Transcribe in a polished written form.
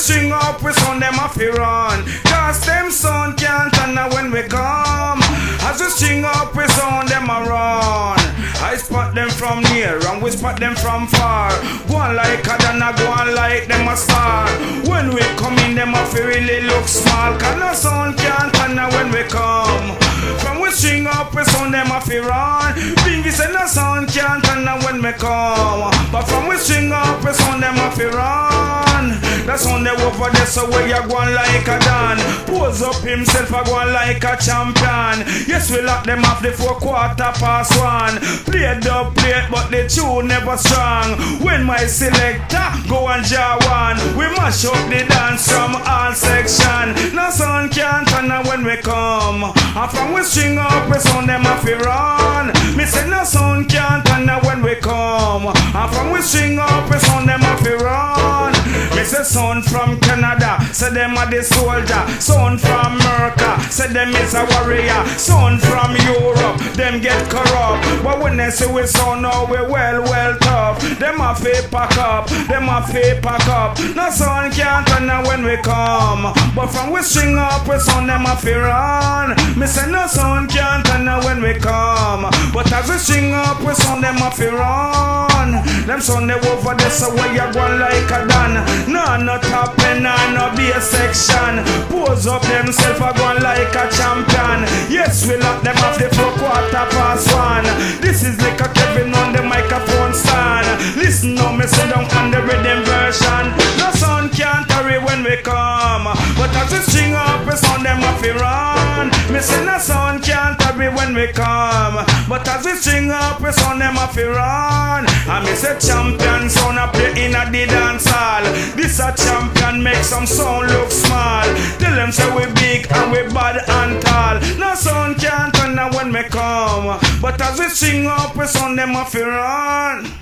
string up, we sound them off run. Cause them sound can't turn when we come. As we string up, we sound them a run. I spot them from near and we spot them from far. Go on like a dana, go on like them a star. When we come in, them a really look small. Cause no sound can't turn when we come. From we string up, we sound them off run. Bingy say no sound can't turn when we come. But from we string up, we sound them off run. That's on the over there, so where you going like a dan. Pose up himself, a going like a champion. Yes, we lock them off the 1:15. Play dub plate, but the tune never strong. When my selector go and jaw one, we mash up the dance from all section. No sound can't turn when we come. And from we string up, we sound them off run. Me say no sound can't turn when we come. And from we string up, we sound them off run. Me say sound from Canada, say them are the soldier. Sound from America, say them is a warrior. Sound from Europe, them get corrupt. But when they say we sound now, we well tough. Them a fake pack up, them a fake pack up. No sound can't turn when we come. But from we string up, we sound them a fi run. Me say no sound can't turn when we come. But as we string up, we sound them a fi run. Them sound they over there, so where you going like a dan. No top and no bass section. Pose up themself a going like a champion. Yes, we lock them off the 1:15. This is Lil Kevin on the microphone stand. Listen now, me sit down on the rhythm version. No sound can't hurry when we come. But as we string up, we sound them off run. Me say no sound can't hurry when we come. But as we string up, we sound them off run. And me say champion sound a play in a the dance hall. This a champion make some sound look small. Tell them say we big and we bad and tall. No sound can't turn when we come. But as we string up, we sound them off run.